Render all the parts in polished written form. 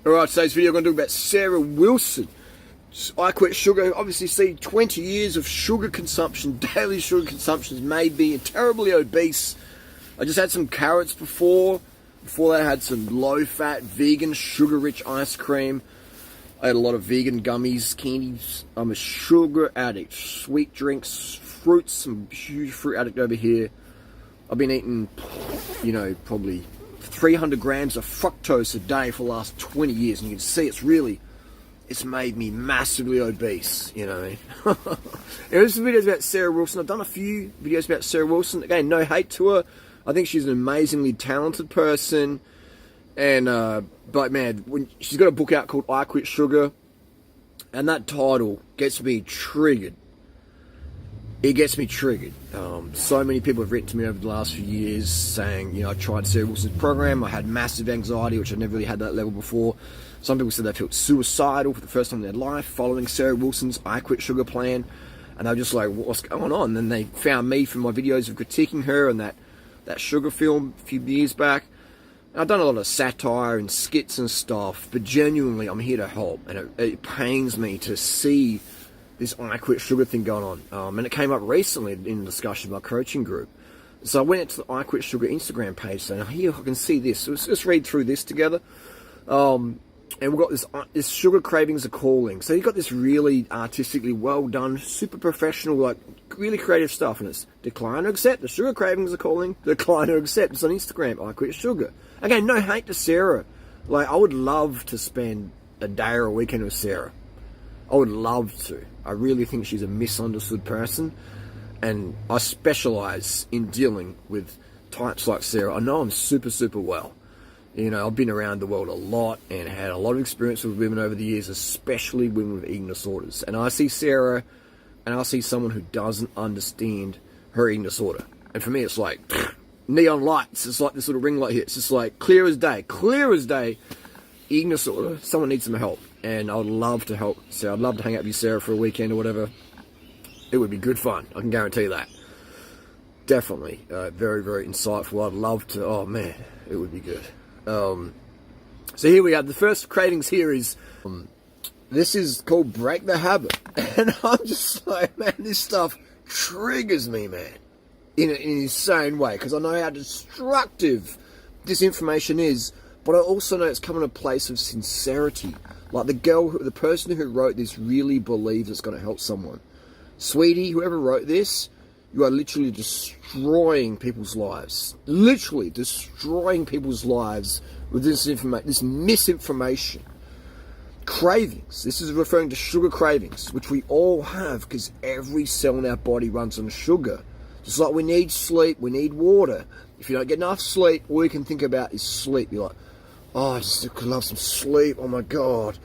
Alright, today's video I'm going to talk about Sarah Wilson. I Quit Sugar. Obviously see 20 years of sugar consumption, daily sugar consumption has made me terribly obese. I just had some carrots before that I had some low-fat, vegan, sugar-rich ice cream. I had a lot of vegan gummies, candies. I'm a sugar addict. Sweet drinks, fruits, I'm a huge fruit addict over here. I've been eating, probably 300 grams of fructose a day for the last 20 years, and you can see it's made me massively obese, you know what I mean? There's some videos about Sarah Wilson. I've done a few videos about Sarah Wilson. Again, no hate to her. I think she's an amazingly talented person, and but man, when she's got a book out called I Quit Sugar, and that title gets me triggered. It gets me triggered. So many people have written to me over the last few years saying, I tried Sarah Wilson's program, I had massive anxiety, which I never really had that level before. Some people said they felt suicidal for the first time in their life following Sarah Wilson's I Quit Sugar plan. And they were just like, what's going on? And then they found me from my videos of critiquing her and that sugar film a few years back. And I've done a lot of satire and skits and stuff, but genuinely I'm here to help. And it pains me to see this I Quit Sugar thing going on. And it came up recently in a discussion of my coaching group. So I went into the I Quit Sugar Instagram page saying, here, I can see this. So let's read through this together. And we've got this Sugar Cravings Are Calling. So you've got this really artistically well done, super professional, like really creative stuff. And it's decline or accept. The Sugar Cravings Are Calling. Decline or accept. It's on Instagram. I Quit Sugar. Again, no hate to Sarah. Like, I would love to spend a day or a weekend with Sarah. I would love to. I really think she's a misunderstood person, and I specialize in dealing with types like Sarah. I know I'm super, super well. I've been around the world a lot and had a lot of experience with women over the years, especially women with eating disorders. And I see Sarah, and I see someone who doesn't understand her eating disorder. And for me, it's like neon lights. It's like this little ring light here. It's just like clear as day, eating disorder. Someone needs some help. And I would love to help. So I'd love to hang out with you, Sarah, for a weekend or whatever. It would be good fun. I can guarantee that. Definitely. Very, very insightful. I'd love to. Oh, man. It would be good. So here we have. The first cravings here is, this is called Break the Habit. And I'm just like, man, this stuff triggers me, man. In an insane way. Because I know how destructive this information is. But I also know it's coming from a place of sincerity. Like the person who wrote this really believes it's going to help someone. Sweetie, whoever wrote this, you are literally destroying people's lives. Literally destroying people's lives with this misinformation. Cravings. This is referring to sugar cravings, which we all have because every cell in our body runs on sugar. Just like we need sleep, we need water. If you don't get enough sleep, all you can think about is sleep. You're like, oh, I just could love some sleep. Oh my God.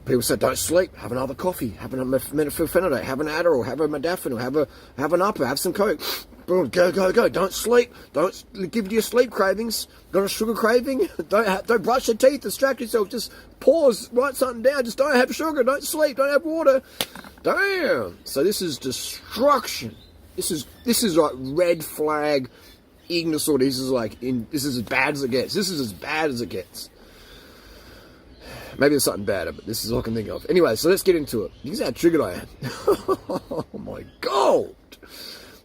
People say, don't sleep. Have another coffee. Have a methamphetamine. Have an Adderall. Have a modafinil. Have an upper. Have some Coke. Boom, go. Don't sleep. Don't give to your sleep cravings. Got a sugar craving? Don't brush your teeth. Distract yourself. Just pause. Write something down. Just don't have sugar. Don't sleep. Don't have water. Damn. So this is destruction. This is like red flag eating disorder. This is as bad as it gets. This is as bad as it gets. Maybe there's something better, but this is all I can think of. Anyway, so let's get into it. You can see how triggered I am. Oh my God.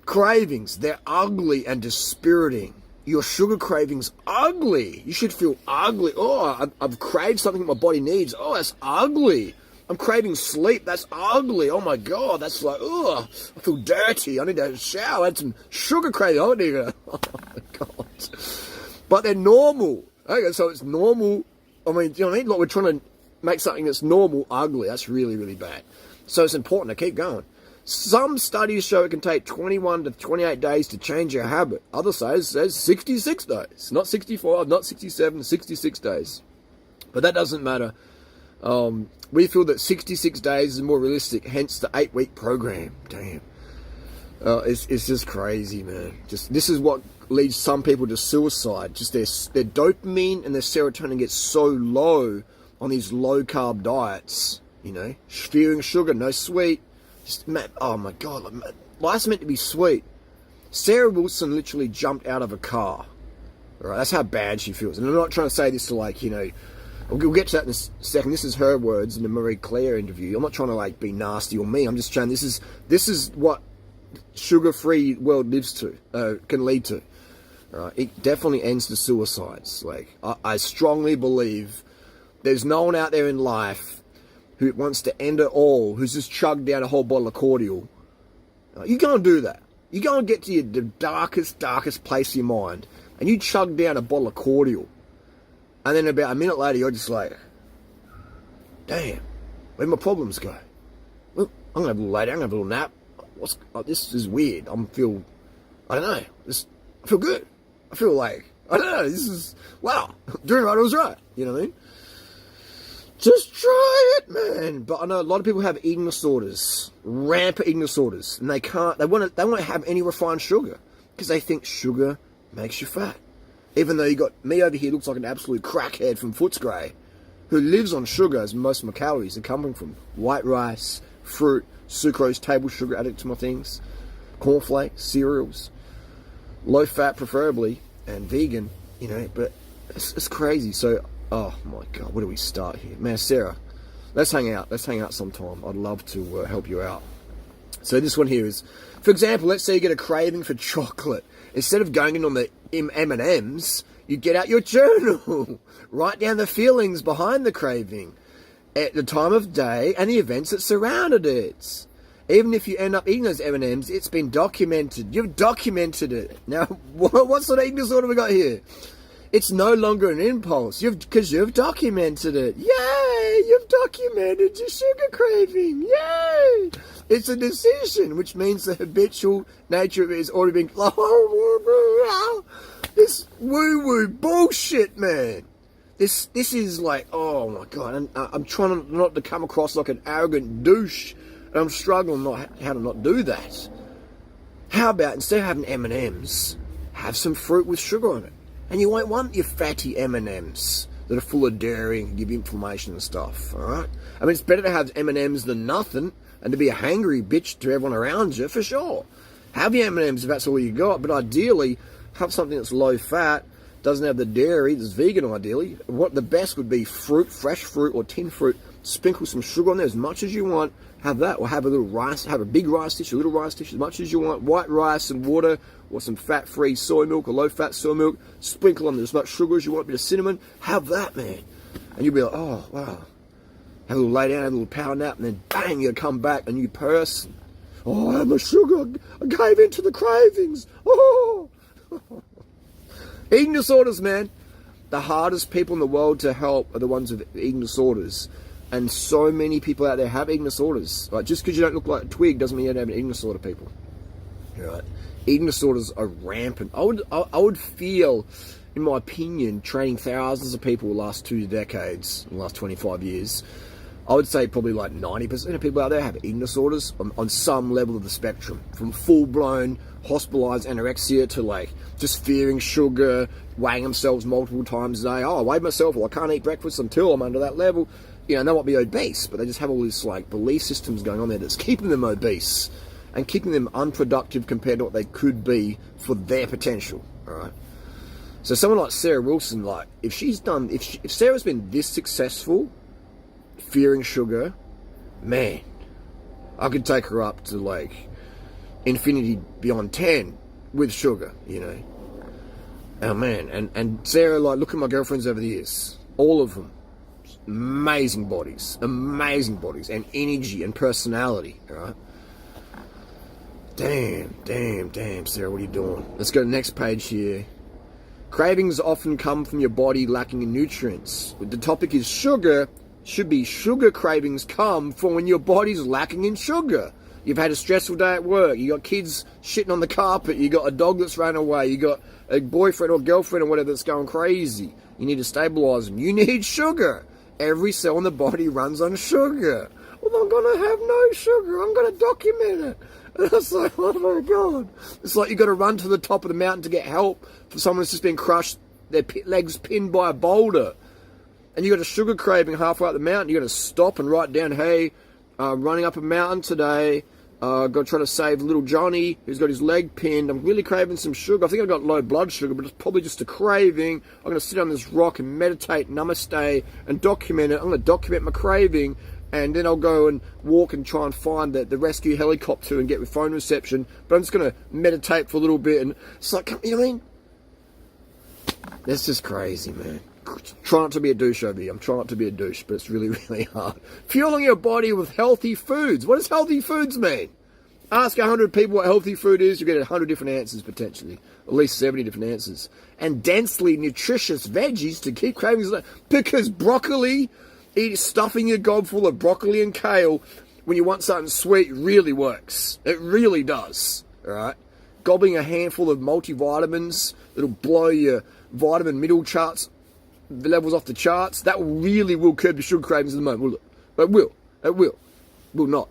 Cravings, they're ugly and dispiriting. Your sugar cravings ugly. You should feel ugly. Oh, I've craved something my body needs. Oh, that's ugly. I'm craving sleep. That's ugly. Oh my God. That's like, oh, I feel dirty. I need to shower. I had some sugar craving. Oh my God. But they're normal. Okay, so it's normal. I mean, you know what I mean? Like we're trying to make something that's normal ugly. That's really, really bad. So it's important to keep going. Some studies show it can take 21 to 28 days to change your habit. Others says 66 days. Not 65, not 67, 66 days. But that doesn't matter. We feel that 66 days is more realistic, hence the 8-week program. Damn. It's just crazy, man. This is what leads some people to suicide. Just their dopamine and their serotonin gets so low on these low-carb diets, fearing sugar, no sweet. Oh my God, life's meant to be sweet. Sarah Wilson literally jumped out of a car. All right, that's how bad she feels. And I'm not trying to say this to We'll get to that in a second. This is her words in the Marie Claire interview. I'm not trying to like be nasty or mean. I'm just saying this is what sugar-free world can lead to. It definitely ends the suicides. Like I strongly believe there's no one out there in life who wants to end it all, who's just chugged down a whole bottle of cordial. You go and do that. You go and get to the darkest place of your mind, and you chug down a bottle of cordial, and then about a minute later, you're just like, damn, where'd my problems go? Well, I'm going to have a little lay down, I'm going to have a little nap. This is weird. I don't know. I feel good. I feel like, I don't know, this is, wow, Durianrider was right. You know what I mean? Just try it, man. But I know a lot of people have eating disorders, rampant eating disorders, and they won't have any refined sugar because they think sugar makes you fat. Even though you got me over here, looks like an absolute crackhead from Footscray, who lives on sugar, as most of my calories are coming from white rice, fruit, sucrose, table sugar added to my things, cornflakes, cereals, low fat preferably, and vegan. You know, but it's crazy. So. Oh my God, where do we start here? Man, Sarah, let's hang out. Let's hang out sometime. I'd love to help you out. So this one here is, for example, let's say you get a craving for chocolate. Instead of going in on the M&Ms, you get out your journal. Write down the feelings behind the craving, at the time of day, and the events that surrounded it. Even if you end up eating those M&Ms, it's been documented. You've documented it. Now, what sort of eating disorder we got here? It's no longer an impulse, because you've documented it. Yay! You've documented your sugar craving. Yay! It's a decision, which means the habitual nature of it is already being... This woo-woo bullshit, man. This is like, oh my God. And I'm trying not to come across like an arrogant douche, and I'm struggling how to not do that. How about, instead of having M&Ms, have some fruit with sugar on it? And you won't want your fatty M&Ms that are full of dairy and give you inflammation and stuff, all right? I mean, it's better to have M&Ms than nothing and to be a hangry bitch to everyone around you, for sure. Have your M&Ms if that's all you got, but ideally, have something that's low fat, doesn't have the dairy, that's vegan ideally. What the best would be fruit, fresh fruit or tinned fruit, sprinkle some sugar on there as much as you want, have that, or have a little rice, have a big rice dish, a little rice dish, as much as you want, white rice and water, or some fat-free soy milk or low-fat soy milk, sprinkle on there as much sugar as you want, a bit of cinnamon, have that, man. And you'll be like, oh, wow. Have a little lay down, have a little power nap, and then bang, you'll come back, a new person. Oh, I had my sugar, I gave in to the cravings. Oh. Eating disorders, man. The hardest people in the world to help are the ones with eating disorders. And so many people out there have eating disorders. Right? Just because you don't look like a twig doesn't mean you don't have an eating disorder, people. Right? Eating disorders are rampant. I would feel, in my opinion, training thousands of people the last 2 decades, the last 25 years, I would say probably like 90% of people out there have eating disorders on some level of the spectrum. From full-blown hospitalized anorexia to like just fearing sugar, weighing themselves multiple times a day. Oh, I weighed myself, well, I can't eat breakfast until I'm under that level. You know, and they might be obese, but they just have all these like belief systems going on there that's keeping them obese and keeping them unproductive compared to what they could be for their potential. All right. So someone like Sarah Wilson, like if Sarah's been this successful, fearing sugar, man, I could take her up to like infinity beyond 10 with sugar, you know. Oh man, and Sarah, like, look at my girlfriends over the years, all of them. Amazing bodies, and energy and personality, right? Damn, Sarah, what are you doing? Let's go to the next page here. Cravings often come from your body lacking in nutrients. The topic is sugar. Should be sugar cravings come from when your body's lacking in sugar. You've had a stressful day at work. You got kids shitting on the carpet. You got a dog that's run away. You got a boyfriend or girlfriend or whatever that's going crazy. You need to stabilize them. You need sugar. Every cell in the body runs on sugar. Well, I'm going to have no sugar. I'm going to document it. And I was like, oh my God. It's like you got to run to the top of the mountain to get help for someone that's just been crushed, their legs pinned by a boulder. And you got a sugar craving halfway up the mountain. You got to stop and write down, hey, running up a mountain today, Got to try to save little Johnny, who's got his leg pinned. I'm really craving some sugar. I think I've got low blood sugar, but it's probably just a craving. I'm going to sit on this rock and meditate, namaste, and document it. I'm going to document my craving, and then I'll go and walk and try and find the rescue helicopter and get with phone reception. But I'm just going to meditate for a little bit, and it's like, you know what I mean? That's just crazy, man. Try not to be a douche over here. I'm trying not to be a douche, but it's really, really hard. Fueling your body with healthy foods. What does healthy foods mean? Ask 100 people what healthy food is, you get 100 different answers potentially. At least 70 different answers. And densely nutritious veggies to keep cravings. Because broccoli, stuffing your gob full of broccoli and kale when you want something sweet really works. It really does. Alright? Gobbling a handful of multivitamins that'll blow your vitamin middle charts, the levels off the charts, that really will curb your sugar cravings at the moment, will it? It will. It will. Will not.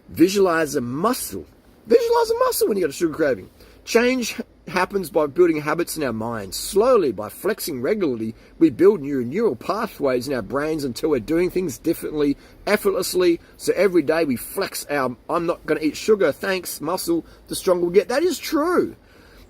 Visualize a muscle. Visualize a muscle when you got a sugar craving. Change happens by building habits in our minds. Slowly, by flexing regularly, we build neural pathways in our brains until we're doing things differently, effortlessly. So every day we flex our, I'm not going to eat sugar, thanks, muscle, the stronger we get. That is true.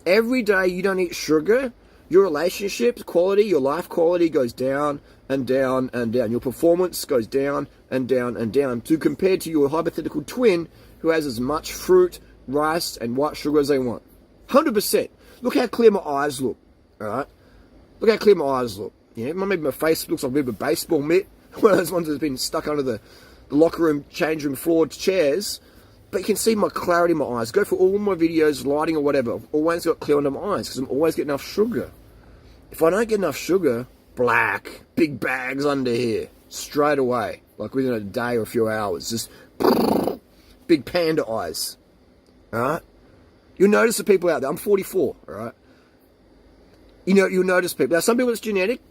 Every day you don't eat sugar, your relationships quality, your life quality goes down and down and down. Your performance goes down and down and down. To compare to your hypothetical twin who has as much fruit, rice, and white sugar as they want. 100%. Look how clear my eyes look. Alright? Look how clear my eyes look. Yeah, maybe my face looks like a bit of a baseball mitt. One of those ones that's been stuck under the locker room, change room floor chairs. But you can see my clarity in my eyes. Go for all my videos, lighting or whatever. I've always got clear under my eyes because I'm always getting enough sugar. If I don't get enough sugar, black, big bags under here, straight away. Like within a day or a few hours. Just big panda eyes. Alright? You'll notice the people out there. I'm 44, alright? You'll notice people. Now, some people it's genetic,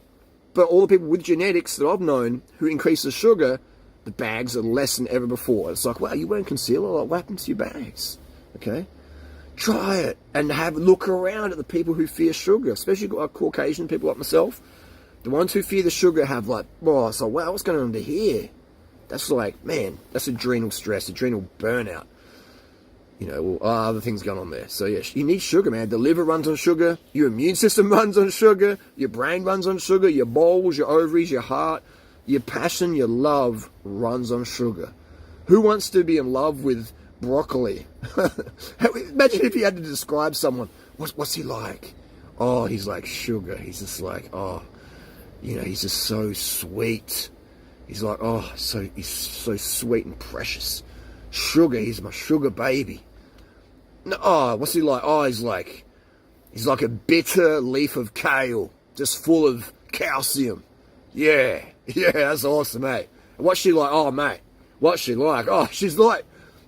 but all the people with genetics that I've known who increase the sugar, the bags are less than ever before. It's like, wow, you wearing concealer? Like, what happened to your bags? Okay? Try it and look around at the people who fear sugar, especially Caucasian people like myself. The ones who fear the sugar have like, oh, it's like, wow, what's going on under here? That's like, man, that's adrenal stress, adrenal burnout. Other things going on there. So, yeah, you need sugar, man. The liver runs on sugar. Your immune system runs on sugar. Your brain runs on sugar. Your balls, your ovaries, your heart, your passion, your love runs on sugar. Who wants to be in love with broccoli? Imagine if you had to describe someone. What's he like? Oh, he's like sugar. He's just like, he's just so sweet. He's like, he's so sweet and precious. Sugar, he's my sugar baby. No, what's he like? Oh, he's like a bitter leaf of kale, just full of calcium. Yeah, that's awesome, mate. And what's she like? Oh, mate, what's she like? Oh, she's like,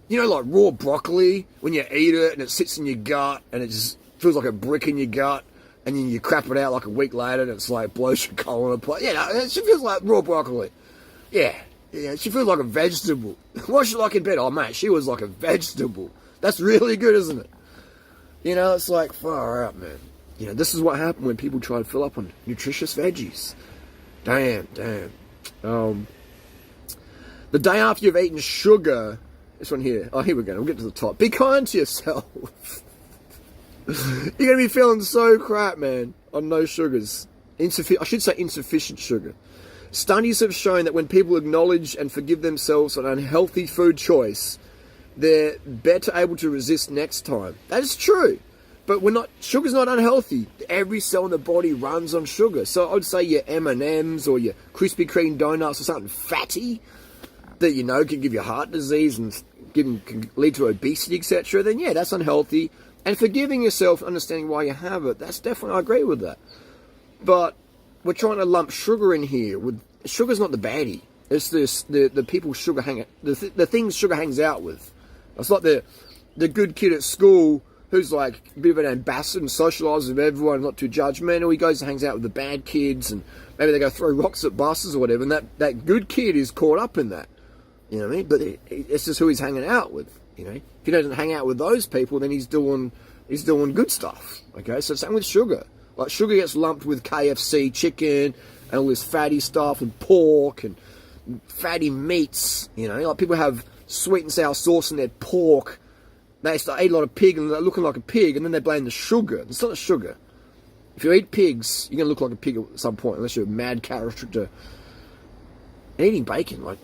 like raw broccoli when you eat it and it sits in your gut and it just feels like a brick in your gut, and then you crap it out like a week later and it's like blows your colon apart. Yeah, she feels like raw broccoli. Yeah, she feels like a vegetable. What's she like in bed? Oh, mate, she was like a vegetable. That's really good, isn't it? It's like, far out, man. This is what happened when people try to fill up on nutritious veggies. Damn. The day after you've eaten sugar, this one here. Oh, here we go. We'll get to the top. Be kind to yourself. You're going to be feeling so crap, man, on no sugars. I should say insufficient sugar. Studies have shown that when people acknowledge and forgive themselves an unhealthy food choice, they're better able to resist next time. That is true. But sugar's not unhealthy. Every cell in the body runs on sugar. So I'd say your M&Ms or your Krispy Kreme donuts or something fatty that can give you heart disease and can lead to obesity, etc. Then yeah, that's unhealthy. And forgiving yourself, understanding why you have it, that's definitely, I agree with that. But we're trying to lump sugar in here. Sugar's not the baddie. It's the people sugar the things sugar hangs out with. It's like the good kid at school who's like a bit of an ambassador and socialises with everyone, not too judgmental. He goes and hangs out with the bad kids, and maybe they go throw rocks at buses or whatever, and that good kid is caught up in that. You know what I mean? But it's just who he's hanging out with. If he doesn't hang out with those people, then he's doing good stuff. Okay, so same with sugar. Like sugar gets lumped with KFC chicken and all this fatty stuff and pork and fatty meats. Like people have sweet and sour sauce in their pork. They start eating a lot of pig and they're looking like a pig, and then they blame the sugar. It's not the sugar. If you eat pigs, you're going to look like a pig at some point, unless you're a mad cow restrictor. And eating bacon, like,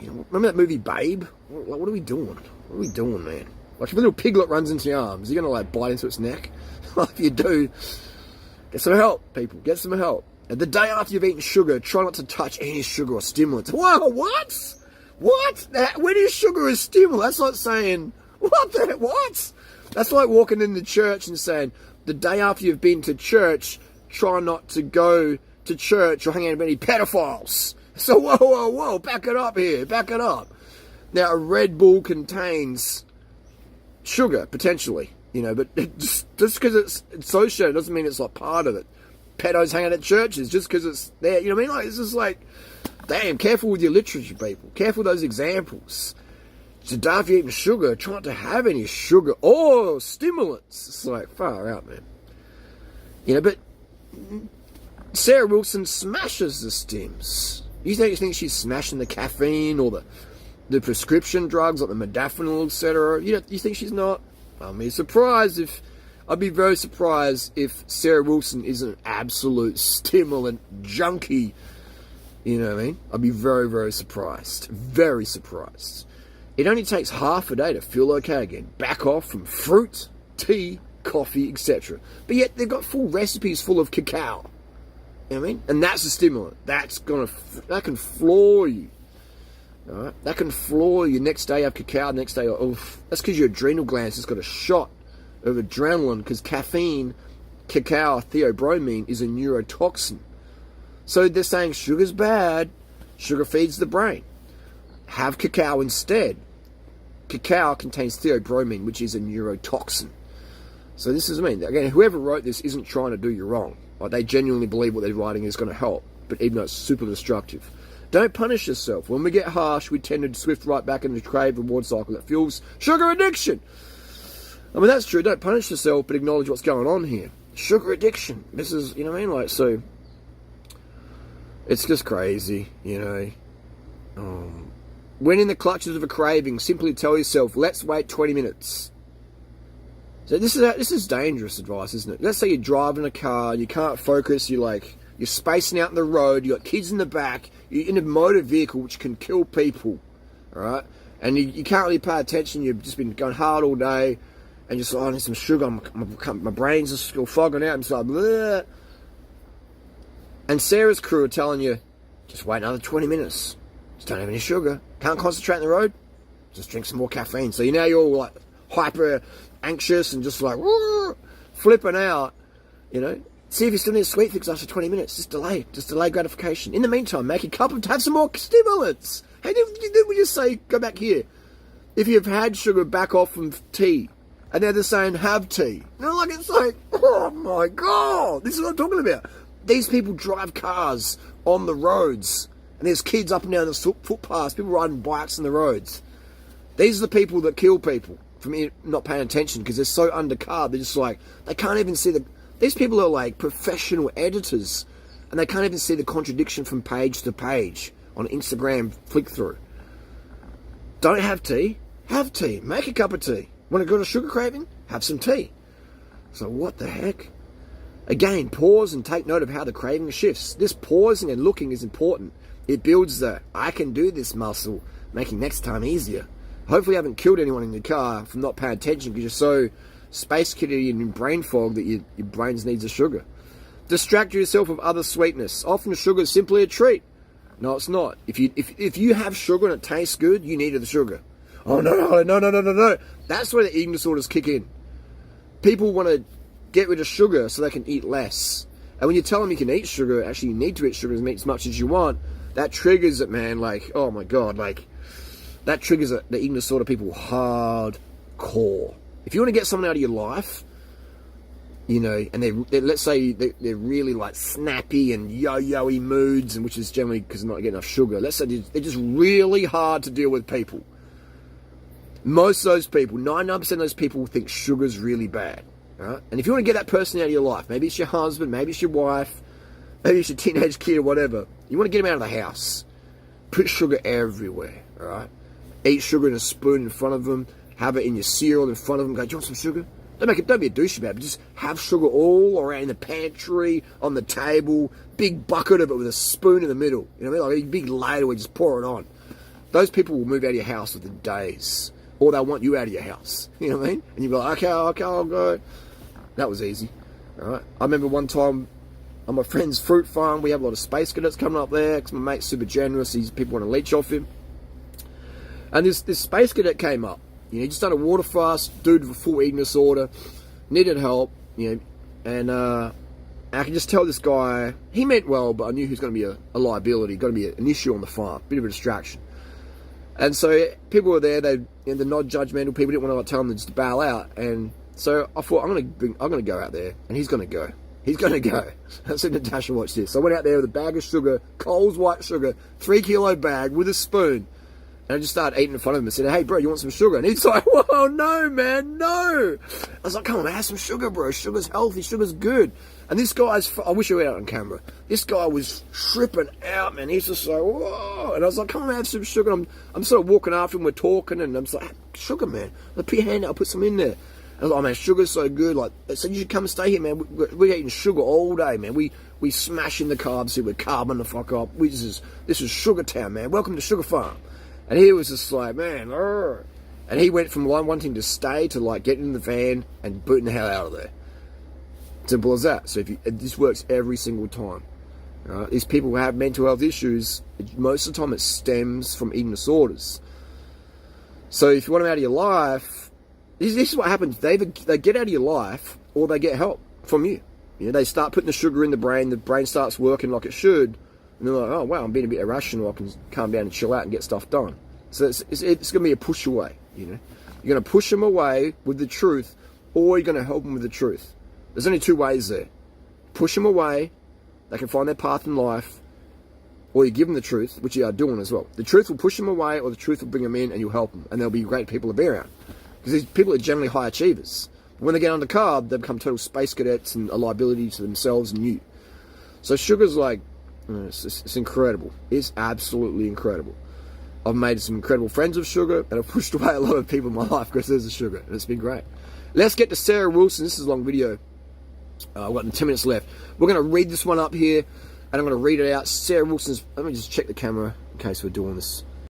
you know, remember that movie Babe? What are we doing? What are we doing, man? Like, if a little piglet runs into your arms, you're going to, like, bite into its neck? If you do, get some help, people. Get some help. And the day after you've eaten sugar, try not to touch any sugar or stimulants. Whoa, what? What? When is sugar a stimulant? That's like saying, what? That's like walking into church and saying, the day after you've been to church, try not to go to church or hang out with any pedophiles. So, whoa, back it up here, back it up. Now, a Red Bull contains sugar, potentially, you know, but just because it's associated doesn't mean it's like part of it. Pedos hang out at churches just because it's there, you know what I mean? Like, it's just like, damn, careful with your literature, people. Careful with those examples. So, if you're eating sugar, try not to have any sugar or stimulants. It's like, far out, man. You know, but Sarah Wilson smashes the stims. You think she's smashing the caffeine or the prescription drugs like the modafinil, etc.? You think she's not? I'd be very surprised if Sarah Wilson is an absolute stimulant junkie. You know what I mean? I'd be very, very surprised. Very surprised. It only takes half a day to feel okay again. Back off from fruit, tea, coffee, etc. But yet they've got full recipes full of cacao. You know what I mean? And that's a stimulant. That can floor you. All right? That can floor you. Next day you have cacao, next day, that's because your adrenal glands just got a shot of adrenaline, because caffeine, cacao, theobromine is a neurotoxin. So they're saying sugar's bad. Sugar feeds the brain. Have cacao instead. Cacao contains theobromine, which is a neurotoxin. So this is, again, whoever wrote this isn't trying to do you wrong. Like, they genuinely believe what they're writing is going to help, but even though it's super destructive. Don't punish yourself. When we get harsh, we tend to swift right back into the crave reward cycle that fuels sugar addiction. I mean, that's true. Don't punish yourself, but acknowledge what's going on here. Sugar addiction. This is, you know what I mean? Like, so, it's just crazy, you know. When in the clutches of a craving, simply tell yourself, let's wait 20 minutes. So this is dangerous advice, isn't it? Let's say you're driving a car, you can't focus, you're spacing out in the road, you got kids in the back, you're in a motor vehicle which can kill people, all right? And you can't really pay attention, you've just been going hard all day, and just like, I need some sugar, my brain's just still fogging out, and so bleh. And Sarah's crew are telling you, just wait another 20 minutes. Just don't have any sugar. Can't concentrate on the road? Just drink some more caffeine. So now you're all like hyper anxious and just like flipping out, you know. See if you still need a sweet fix after 20 minutes. Just delay gratification. In the meantime, make a cup of, have some more stimulants. Hey, did we just say, go back here? If you've had sugar, back off from tea. And they're saying, have tea. It's like, oh my God, this is what I'm talking about. These people drive cars on the roads, and there's kids up and down the footpaths, people riding bikes on the roads. These are the people that kill people from not paying attention because they're so undercarb. They're just like, they can't even see these people are like professional editors, and they can't even see the contradiction from page to page on Instagram flick through. Don't have tea. Have tea. Make a cup of tea. Want to go to sugar craving? Have some tea. So what the heck? Again, pause and take note of how the craving shifts. This pausing and looking is important. It builds the I can do this muscle, making next time easier. Hopefully you haven't killed anyone in your car from not paying attention because you're so space kitty and in brain fog that your brain needs the sugar. Distract yourself with other sweetness. Often sugar is simply a treat. No, it's not. If you have sugar and it tastes good, you need the sugar. Oh, no. That's where the eating disorders kick in. People want to get rid of sugar so they can eat less. And when you tell them you can eat sugar, actually you need to eat sugar as much as you want, that triggers it, man. Like, oh my God, like, that triggers the eating disorder people hardcore. If you want to get someone out of your life, you know, and let's say they're really like snappy and yo-yo-y moods, and which is generally because they're not getting enough sugar. Let's say they're just really hard to deal with people. Most of those people, 99% of those people think sugar's really bad. Right? And if you want to get that person out of your life, maybe it's your husband, maybe it's your wife, maybe it's your teenage kid or whatever, you want to get them out of the house. Put sugar everywhere, all right? eat sugar in a spoon in front of them, have it in your cereal in front of them, go, do you want some sugar? Don't be a douche about it, but just have sugar all around in the pantry, on the table, big bucket of it with a spoon in the middle. You know what I mean? Like a big ladle where you just pour it on. Those people will move out of your house within days. Or they'll want you out of your house. You know what I mean? And you'll be like, okay, I'll go. That was easy. All right. I remember one time on my friend's fruit farm, we have a lot of space cadets coming up there because my mate's super generous. These people want to leech off him. And this space cadet came up. You know, he just done a water fast, dude with a full eating disorder, needed help, you know, and I can just tell this guy, he meant well, but I knew he was going to be a liability, going to be an issue on the farm, bit of a distraction. And so people were there, the non-judgmental people didn't want to like, tell him to just bail out, and so I thought, I'm going to go out there, and he's going to go. He's going to go. I said, Natasha, watch this. So I went out there with a bag of sugar, Coles white sugar, 3 kilo bag with a spoon. And I just started eating in front of him and said, hey, bro, you want some sugar? And he's like, whoa, no, man, no. I was like, come on, man, have some sugar, bro. Sugar's healthy. Sugar's good. And this guy's, I wish I were out on camera. This guy was tripping out, man. He's just like, whoa. And I was like, come on, have some sugar. I'm sort of walking after him. We're talking. And I'm just like, sugar, man. Like, put your hand out. I'll put some in there. And I was like, oh, man, sugar's so good. Like, so you should come and stay here, man. We're eating sugar all day, man. We smashing the carbs here. We're carbing the fuck up. This is Sugar Town, man. Welcome to Sugar Farm. And he was just like, man, argh. And he went from wanting to stay to like getting in the van and booting the hell out of there. Simple as that. So this works every single time. These people who have mental health issues, most of the time it stems from eating disorders. So if you want them out of your life, this is what happens. They get out of your life or they get help from you. You know, they start putting the sugar in the brain starts working like it should. And they're like, oh, wow, I'm being a bit irrational. I can calm down and chill out and get stuff done. So it's going to be a push away, you know. You're going to push them away with the truth, or you're going to help them with the truth. There's only 2 ways there. Push them away, they can find their path in life, or you give them the truth, which you are doing as well. The truth will push them away, or the truth will bring them in, and you'll help them. And they'll be great people to be around. Because these people are generally high achievers. When they get under carb, they become total space cadets and a liability to themselves and you. So sugar's like, it's incredible. It's absolutely incredible. I've made some incredible friends of sugar, and I've pushed away a lot of people in my life because there's the sugar, and it's been great. Let's get to Sarah Wilson. This is a long video. I've got 10 minutes left. We're going to read this one up here, and I'm going to read it out. Sarah Wilson's, let me just check the camera in case we're doing this.